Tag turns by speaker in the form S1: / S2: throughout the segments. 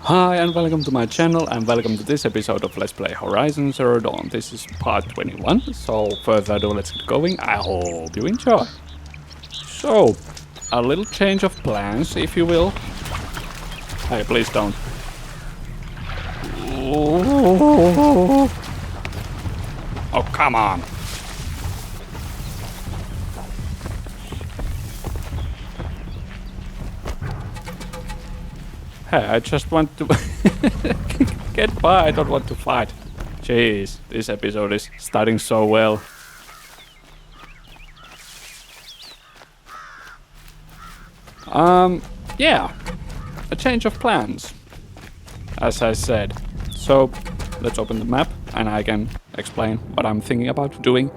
S1: Hi and welcome to my channel and welcome to this episode of Let's Play Horizon Zero Dawn. This is part 21, so further ado, let's get going. I hope you enjoy. So, a little change of plans, if you will. Hey, please don't. Oh, come on. Hey, I just want to get by, I don't want to fight. Jeez, this episode is starting so well. Yeah, a change of plans, as I said. So, let's open the map and I can explain what I'm thinking about doing.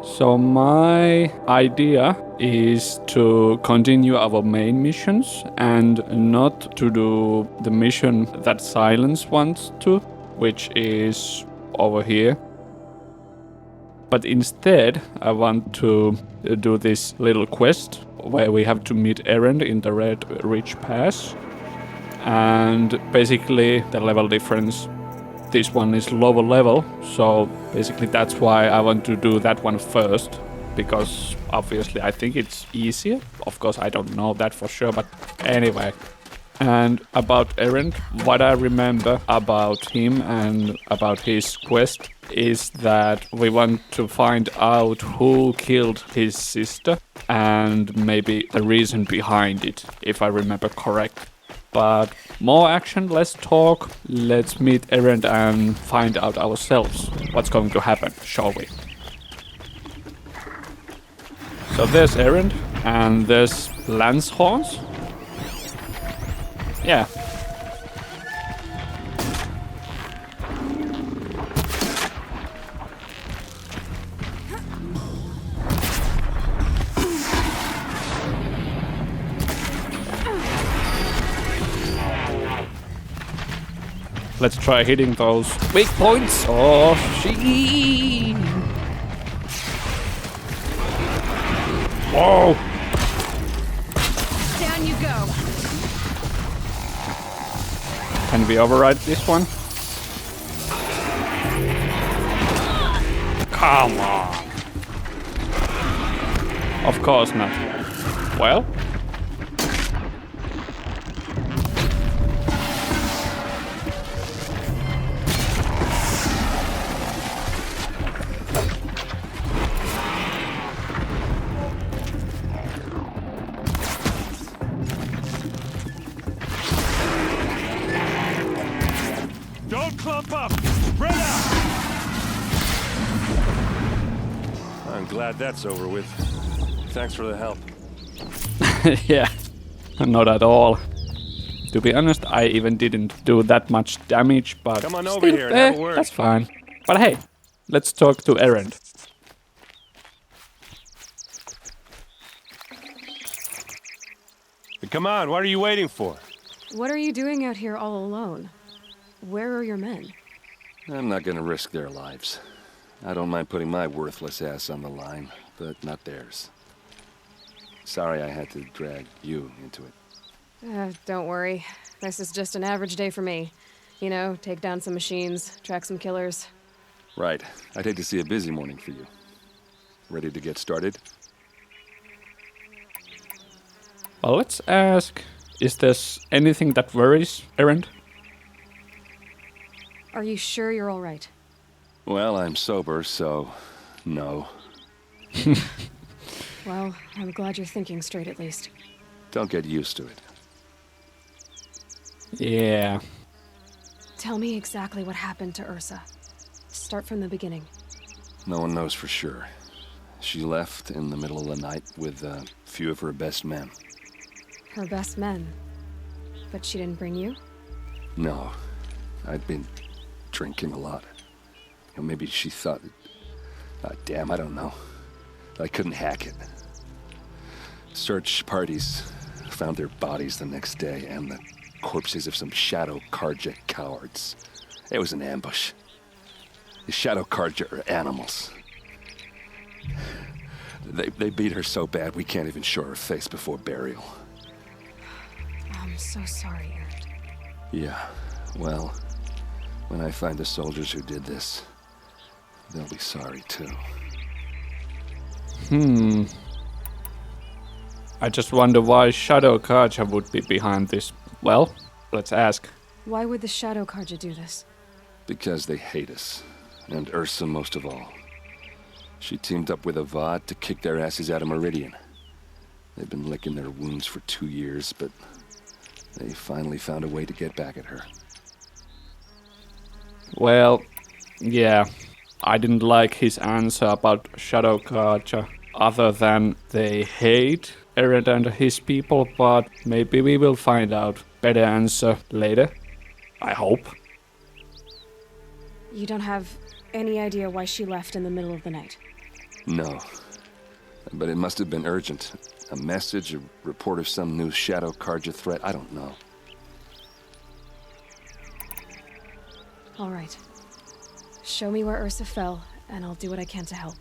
S1: So my idea is to continue our main missions and not to do the mission that Silence wants to, which is over here. But instead, I want to do this little quest where we have to meet Erend in the Red Ridge Pass. And basically, the level difference, this one is lower level, so basically that's why I want to do that one first, because obviously I think it's easier. Of course, I don't know that for sure, but anyway. And about Erend, what I remember about him and about his quest is that we want to find out who killed his sister and maybe the reason behind it, if I remember correct. But more action, less talk. Let's meet Erend and find out ourselves what's going to happen, shall we? So there's Erend and there's Lance Horns. Yeah. Let's try hitting those weak points. Oh, shit. Whoa.
S2: Down you go.
S1: Can we override this one? Come on. Of course not. Well.
S3: Don't clump up! Spread out! I'm glad that's over with. Thanks for the help.
S1: Yeah, not at all. To be honest, I even didn't do that much damage, but
S3: Come on over
S1: still,
S3: here and have a word.
S1: that's fine. But hey, let's talk to Erend.
S3: Come on, what are you waiting for?
S2: What are you doing out here all alone? Where are your men?
S4: I'm not gonna risk their lives. I don't mind putting my worthless ass on the line, but not theirs. Sorry I had to drag you into it.
S2: Don't worry. This is just an average day for me. You know, take down some machines, track some killers.
S4: Right. I'd hate to see a busy morning for you. Ready to get started?
S1: Well, let's ask, is there anything that worries Erend?
S2: Are you sure you're all right?
S4: Well, I'm sober, so no.
S2: Well, I'm glad you're thinking straight at least.
S4: Don't get used to it.
S1: Yeah.
S2: Tell me exactly what happened to Ursa. Start from the beginning.
S4: No one knows for sure. She left in the middle of the night with a few of her best men.
S2: Her best men. But she didn't bring you?
S4: No. I'd been drinking a lot. Or maybe she thought... damn, I don't know. I couldn't hack it. Search parties found their bodies the next day and the corpses of some Shadow Karja cowards. It was an ambush. The Shadow Karja are animals. They beat her so bad we can't even show her face before burial.
S2: I'm so sorry, Aaron.
S4: Yeah, well, when I find the soldiers who did this, they'll be sorry too.
S1: I just wonder why Shadow Karja would be behind this. Well, let's ask.
S2: Why would the Shadow Karja do this?
S4: Because they hate us. And Ursa most of all. She teamed up with Avad to kick their asses out of Meridian. They've been licking their wounds for 2 years, but they finally found a way to get back at her.
S1: Well, yeah, I didn't like his answer about Shadow Karja, other than they hate Eren and his people, but maybe we will find out better answer later. I hope.
S2: You don't have any idea why she left in the middle of the night?
S4: No. But it must have been urgent. A message, a report of some new Shadow Karja threat, I don't know.
S2: All right. Show me where Ursa fell, and I'll do what I can to help.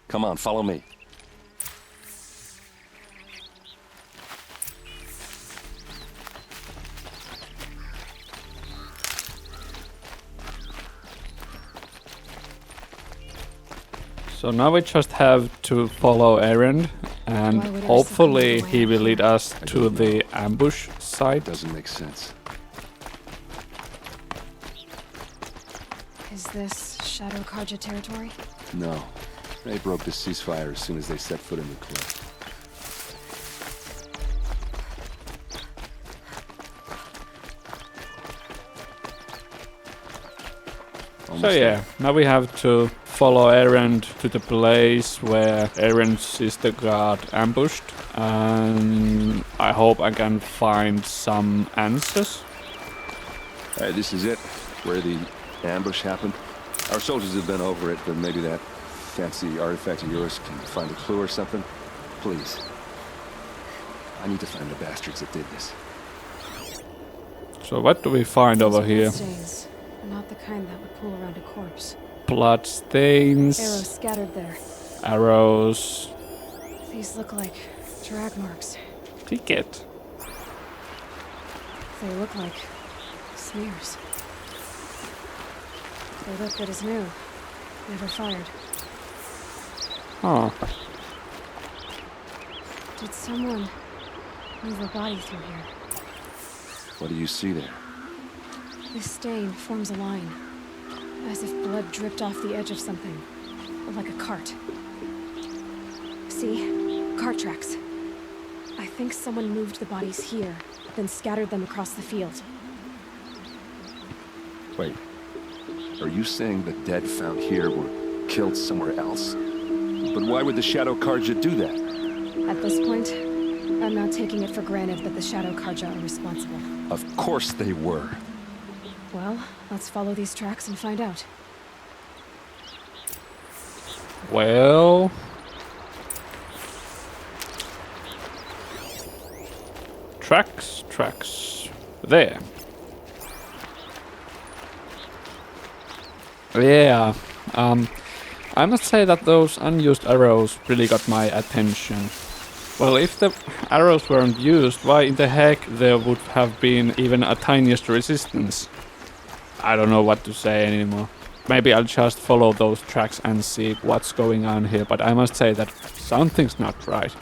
S4: Come on, follow me.
S1: So now we just have to follow Eren, and
S2: Why would Ursa
S1: hopefully
S2: come all the way
S1: he
S2: up
S1: will
S2: here?
S1: lead us
S4: I
S1: to
S4: don't
S1: the
S4: know.
S1: ambush site.
S4: Doesn't make sense.
S2: Is this Shadow Karja territory?
S4: No. They broke the ceasefire as soon as they set foot in the club.
S1: So
S4: Almost
S1: yeah,
S4: there.
S1: now we have to follow Eren to the place where Eren's sister got ambushed, and I hope I can find some answers.
S4: This is it, where the ambush happened. Our soldiers have been over it, but maybe that fancy artifact of yours can find a clue or something. Please. I need to find the bastards that did this.
S1: So what do we find over
S2: Those
S1: here?
S2: bloodstains, not the kind that would pool around a corpse.
S1: Blood stains,
S2: Arrows scattered there.
S1: arrows,
S2: These look like drag marks.
S1: ticket.
S2: They look like smears. They look good as new. Never fired.
S1: Huh.
S2: Did someone move a body through here?
S4: What do you see there?
S2: This stain forms a line, as if blood dripped off the edge of something, like a cart. See? Cart tracks. I think someone moved the bodies here, then scattered them across the field.
S4: Wait. Are you saying the dead found here were killed somewhere else? But why would the Shadow Karja do that?
S2: At this point, I'm not taking it for granted that the Shadow Karja are responsible.
S4: Of course they were.
S2: Well, let's follow these tracks and find out.
S1: Well, tracks. There. Yeah. I must say that those unused arrows really got my attention. Well, if the arrows weren't used, why in the heck there would have been even a tiniest resistance? I don't know what to say anymore. Maybe I'll just follow those tracks and see what's going on here, but I must say that something's not right.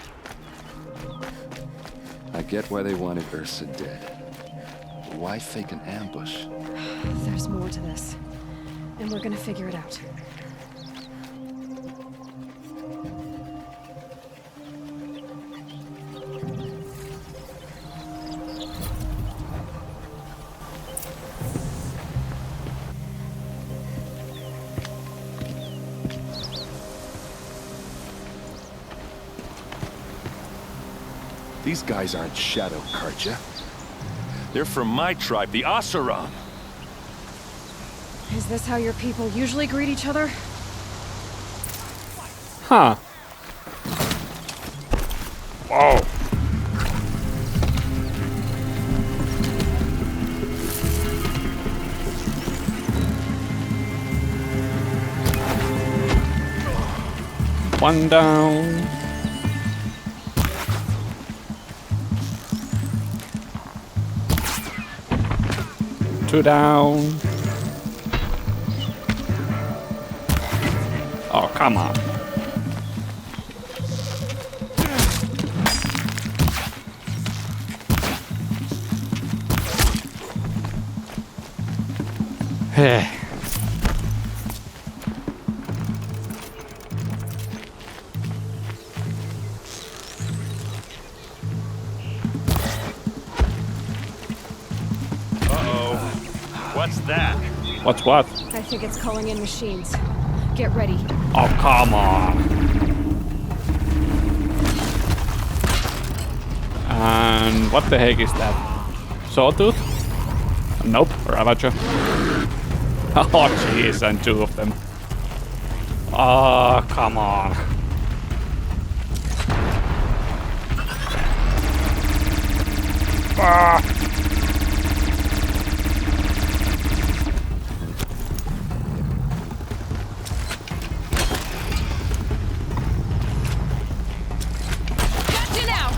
S4: I get why they wanted Ursa dead. But why fake an ambush?
S2: There's more to this, and we're gonna figure it out.
S4: These guys aren't Shadow Karja.
S3: They're from my tribe, the Asuran.
S2: Is this how your people usually greet each other?
S1: Huh. Whoa. One down. 2 down. Oh, come on.
S3: Uh-oh. What's that?
S1: What's what?
S2: I think it's calling in machines. Get ready.
S1: Oh, come on. And what the heck is that? Sawtooth? Nope, Ravager. Oh, jeez, and 2 of them. Oh, come on. Ah.
S2: Gotcha now!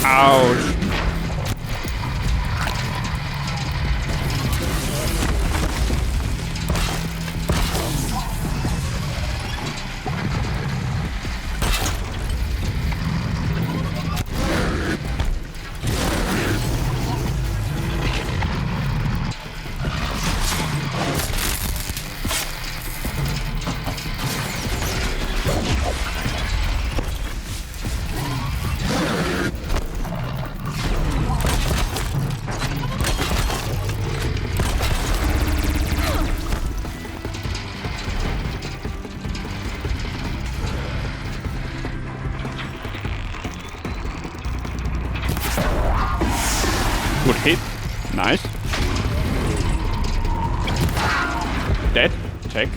S1: Ouch. Good hit. Nice. Dead. Check.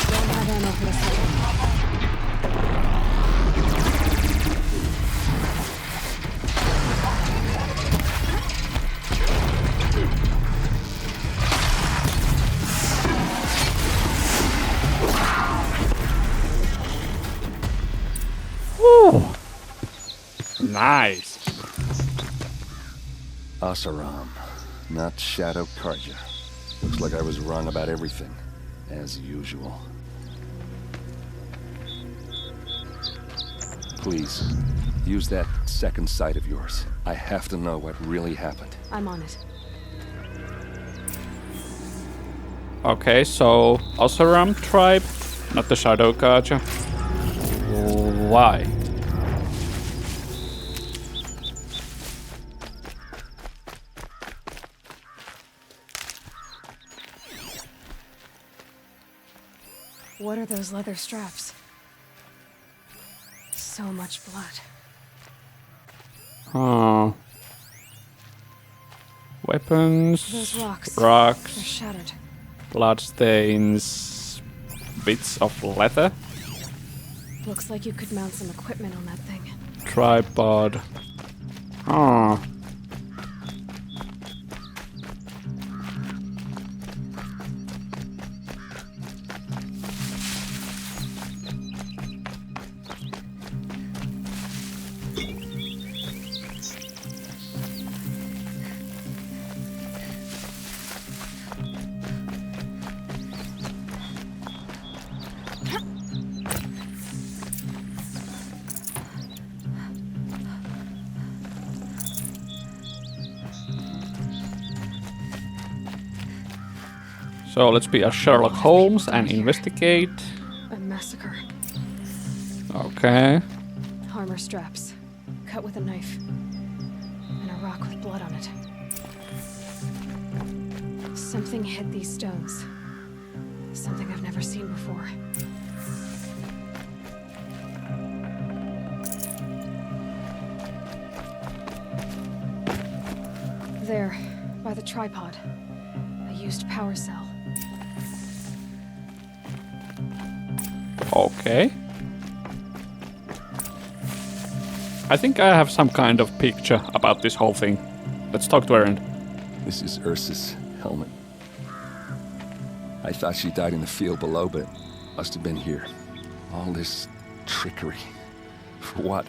S2: Don't have ammo for this weapon.
S1: Woo. Nice.
S4: Asaram, not Shadow Karja. Looks like I was wrong about everything, as usual. Please, use that second sight of yours. I have to know what really happened.
S2: I'm on it.
S1: Okay, so Oseram tribe, not the Shadow Karja. Why?
S2: What are those leather straps? So much blood.
S1: Oh. Weapons.
S2: Those rocks. They're
S1: Rocks.
S2: shattered.
S1: Bloodstains. Bits of leather.
S2: Looks like you could mount some equipment on that thing.
S1: Tripod. Oh. So let's be a Sherlock Holmes and investigate.
S2: A massacre.
S1: Okay.
S2: Armor straps. Cut with a knife. And a rock with blood on it. Something hit these stones. Something I've never seen before. There, by the tripod. A used power cell.
S1: Okay. I think I have some kind of picture about this whole thing. Let's talk to Erend.
S4: This is Ursa's helmet. I thought she died in the field below, but it must have been here. All this trickery. For what?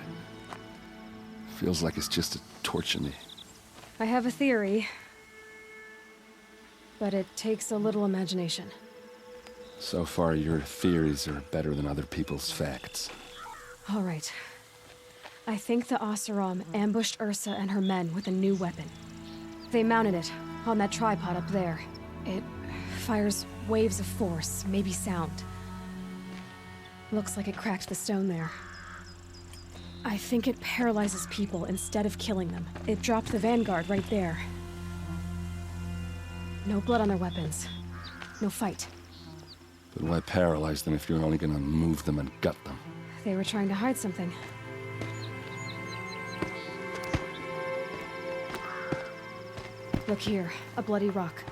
S4: Feels like it's just a torture me.
S2: I have a theory. But it takes a little imagination.
S4: So far, your theories are better than other people's facts.
S2: All right. I think the Oseram ambushed Ursa and her men with a new weapon. They mounted it on that tripod up there. It fires waves of force, maybe sound. Looks like it cracked the stone there. I think it paralyzes people instead of killing them. It dropped the vanguard right there. No blood on their weapons. No fight.
S4: But why paralyze them if you're only gonna move them and gut them?
S2: They were trying to hide something. Look here, a bloody rock.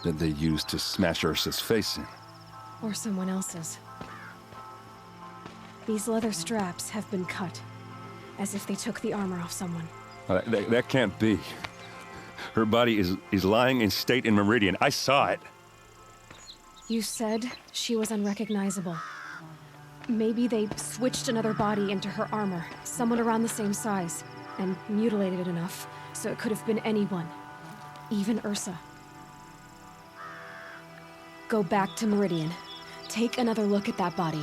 S4: That they used to smash Ursa's face in.
S2: Or someone else's. These leather straps have been cut, as if they took the armor off someone.
S3: That can't be. Her body is lying in state in Meridian. I saw it.
S2: You said she was unrecognizable. Maybe they switched another body into her armor, someone around the same size, and mutilated it enough so it could have been anyone, even Ursa. Go back to Meridian. Take another look at that body.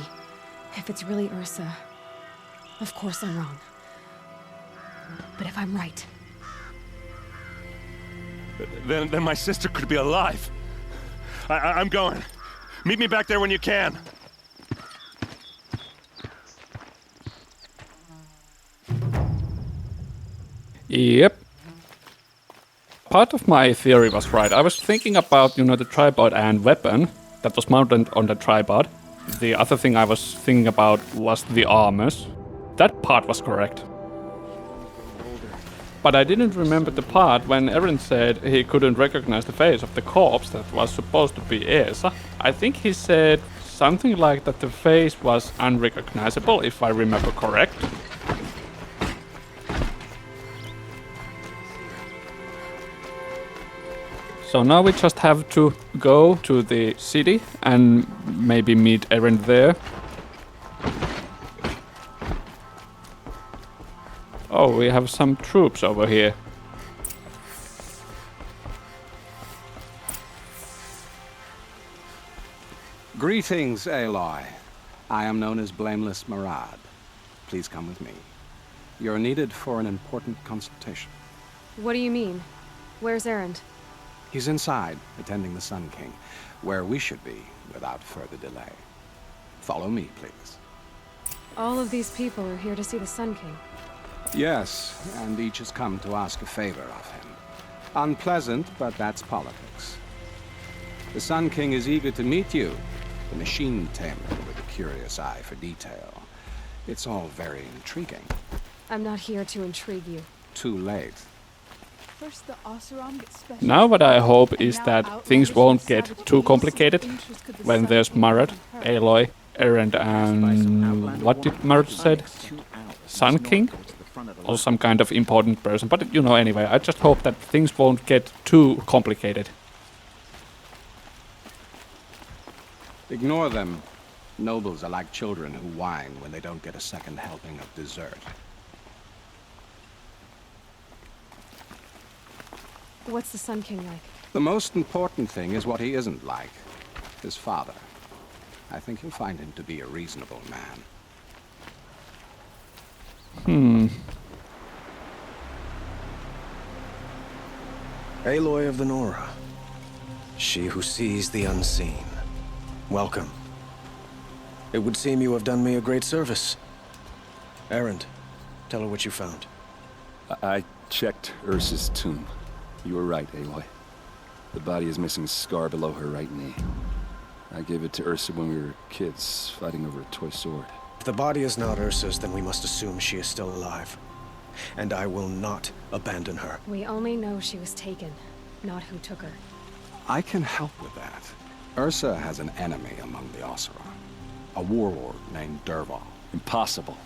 S2: If it's really Ursa, of course I'm wrong. But if I'm right...
S3: Then my sister could be alive. I'm going. Meet me back there when you can.
S1: Yep. Part of my theory was right. I was thinking about, the tripod and weapon that was mounted on the tripod. The other thing I was thinking about was the armors. That part was correct. But I didn't remember the part when Eren said he couldn't recognize the face of the corpse that was supposed to be Esa. I think he said something like that the face was unrecognizable, if I remember correct. So now we just have to go to the city and maybe meet Eren there. Oh, we have some troops over here.
S5: Greetings, Aloy. I am known as Blameless Marad. Please come with me. You're needed for an important consultation.
S2: What do you mean? Where's Erend?
S5: He's inside, attending the Sun King, where we should be without further delay. Follow me, please.
S2: All of these people are here to see the Sun King.
S5: Yes, and each has come to ask a favor of him. Unpleasant, but that's politics. The Sun King is eager to meet you, the machine tamer with a curious eye for detail. It's all very intriguing.
S2: I'm not here to intrigue you.
S5: Too late.
S6: First, the Oseram gets special.
S1: Now what I hope is that things won't get too complicated when there's Marad, Aloy, Erend and... what did Marad said? Sun King? Or some kind of important person. But anyway, I just hope that things won't get too complicated.
S5: Ignore them. Nobles are like children who whine when they don't get a second helping of dessert.
S2: What's the Sun King like?
S5: The most important thing is what he isn't like. His father. I think you'll find him to be a reasonable man.
S7: Aloy of the Nora. She who sees the unseen. Welcome. It would seem you have done me a great service. Erend, tell her what you found.
S4: I checked Ursa's tomb. You were right, Aloy. The body is missing a scar below her right knee. I gave it to Ursa when we were kids, fighting over a toy sword.
S7: If the body is not Ursa's, then we must assume she is still alive. And I will not abandon her.
S2: We only know she was taken, not who took her.
S5: I can help with that. Ursa has an enemy among the Oseram. A warlord named Dervahl.
S4: Impossible.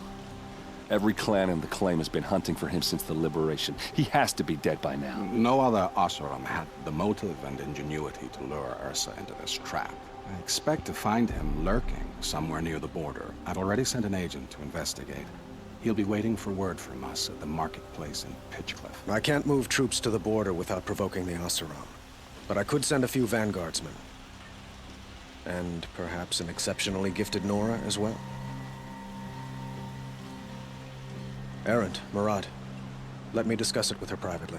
S4: Every clan in the claim has been hunting for him since the liberation. He has to be dead by now.
S5: No other Oseram had the motive and ingenuity to lure Ursa into this trap. I expect to find him lurking somewhere near the border. I've already sent an agent to investigate. He'll be waiting for word from us at the marketplace in Pitchcliff.
S7: I can't move troops to the border without provoking the Oseram. But I could send a few vanguardsmen. And perhaps an exceptionally gifted Nora as well. Erend, Murad, let me discuss it with her privately.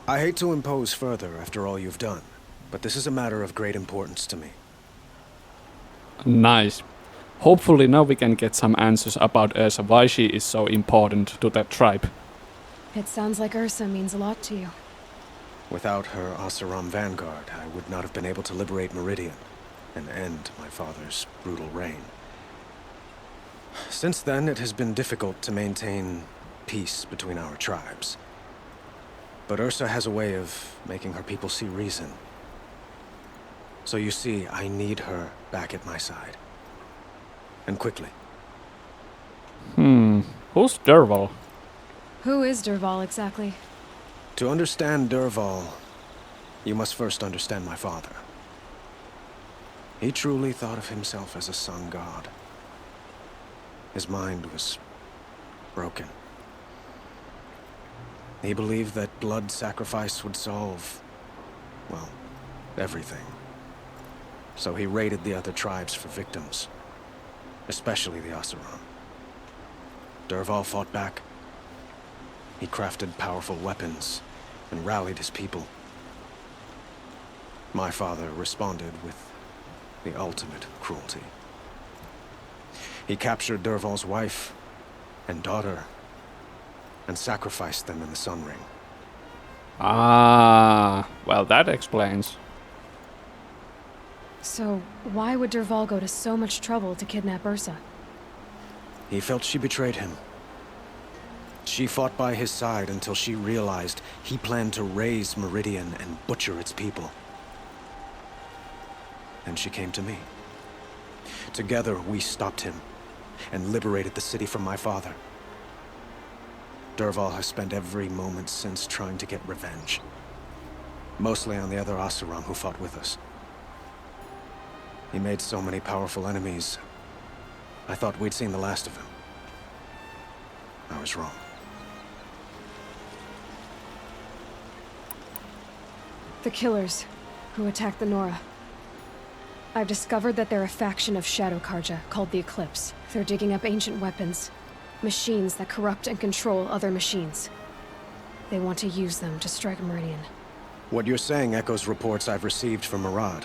S7: I hate to impose further after all you've done, but this is a matter of great importance to me.
S1: Nice. Hopefully now we can get some answers about Ursa, why she is so important to that tribe.
S2: It sounds like Ursa means a lot to you.
S7: Without her Oseram vanguard, I would not have been able to liberate Meridian and end my father's brutal reign. Since then, it has been difficult to maintain peace between our tribes. But Ursa has a way of making her people see reason. So you see, I need her back at my side. And quickly.
S1: Who's Dervahl?
S2: Who is Dervahl exactly?
S7: To understand Dervahl, you must first understand my father. He truly thought of himself as a sun god. His mind was broken. He believed that blood sacrifice would solve, well, everything. So he raided the other tribes for victims, especially the Oseram. Dervahl fought back. He crafted powerful weapons and rallied his people. My father responded with the ultimate cruelty. He captured Dervahl's wife and daughter and sacrificed them in the Sun Ring.
S1: Ah, well that explains.
S2: So, why would Dervahl go to so much trouble to kidnap Ursa?
S7: He felt she betrayed him. She fought by his side until she realized he planned to raise Meridian and butcher its people. And she came to me. Together, we stopped him and liberated the city from my father. Dervahl has spent every moment since trying to get revenge. Mostly on the other Oseram who fought with us. He made so many powerful enemies. I thought we'd seen the last of him. I was wrong.
S2: The killers who attacked the Nora. I've discovered that they're a faction of Shadow Karja called the Eclipse. They're digging up ancient weapons. Machines that corrupt and control other machines. They want to use them to strike Meridian.
S7: What you're saying echoes reports I've received from Murad.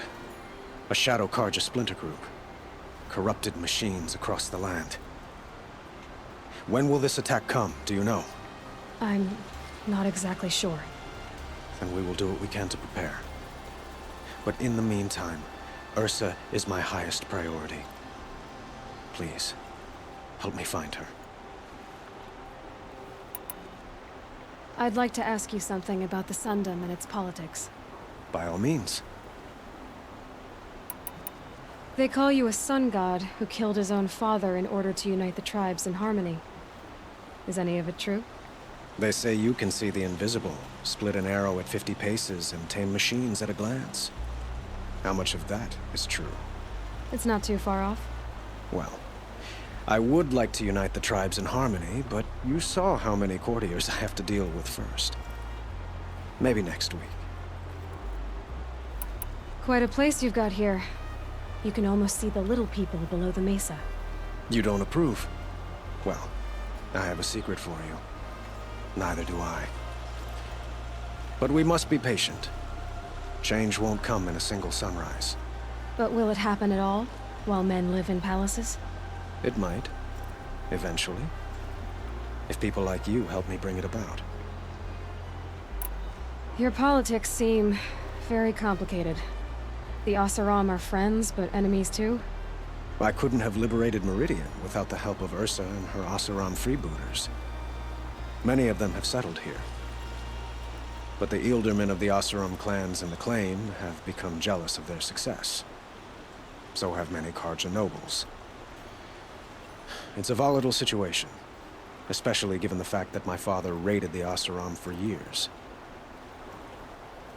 S7: A Shadow Karja splinter group. Corrupted machines across the land. When will this attack come, do you know?
S2: I'm not exactly sure.
S7: Then we will do what we can to prepare. But in the meantime, Ursa is my highest priority. Please, help me find her.
S2: I'd like to ask you something about the Sundom and its politics.
S7: By all means.
S2: They call you a sun god who killed his own father in order to unite the tribes in harmony. Is any of it true?
S7: They say you can see the invisible, split an arrow at 50 paces, and tame machines at a glance. How much of that is true?
S2: It's not too far off.
S7: Well, I would like to unite the tribes in harmony, but you saw how many courtiers I have to deal with first. Maybe next week.
S2: Quite a place you've got here. You can almost see the little people below the mesa.
S7: You don't approve? Well, I have a secret for you. Neither do I. But we must be patient. Change won't come in a single sunrise.
S2: But will it happen at all, while men live in palaces?
S7: It might. Eventually. If people like you help me bring it about.
S2: Your politics seem very complicated. The Oseram are friends, but enemies too?
S7: I couldn't have liberated Meridian without the help of Ursa and her Oseram freebooters. Many of them have settled here. But the Ealdormen of the Oseram clans in the Claim have become jealous of their success. So have many Carja nobles. It's a volatile situation, especially given the fact that my father raided the Oseram for years.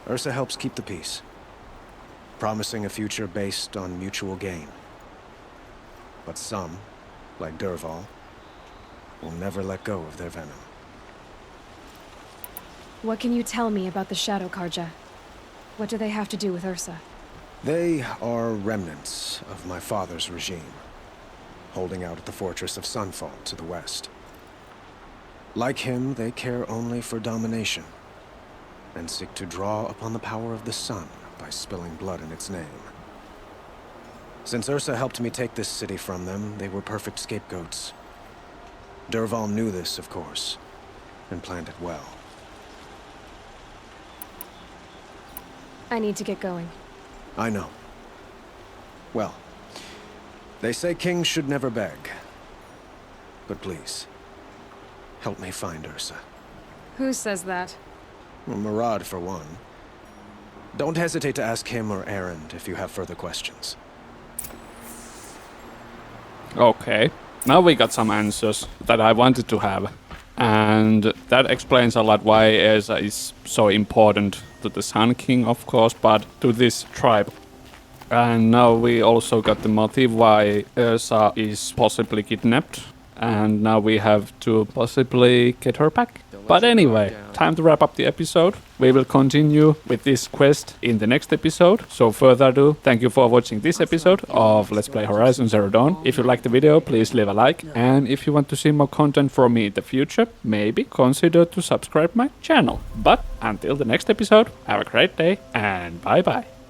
S7: Ursa helps keep the peace, promising a future based on mutual gain. But some, like Dervahl, will never let go of their venom.
S2: What can you tell me about the Shadow Carja? What do they have to do with Ursa?
S7: They are remnants of my father's regime, holding out at the fortress of Sunfall to the west. Like him, they care only for domination, and seek to draw upon the power of the sun by spilling blood in its name. Since Ursa helped me take this city from them, they were perfect scapegoats. Dervahl knew this, of course, and planned it well.
S2: I need to get going.
S7: I know. Well, they say kings should never beg. But please, help me find Ursa.
S2: Who says that?
S7: Well, Murad, for one. Don't hesitate to ask him or Erend if you have further questions.
S1: Okay, now we got some answers that I wanted to have. And that explains a lot why Ersa is so important to the Sun King, of course, but to this tribe. And now we also got the motive why Ersa is possibly kidnapped. And now we have to possibly get her back. But anyway, time to wrap up the episode. We will continue with this quest in the next episode. So further ado, thank you for watching this episode of Let's Play Horizon Zero Dawn. If you liked the video, please leave a like. And if you want to see more content from me in the future, maybe consider to subscribe my channel. But until the next episode, have a great day and bye bye.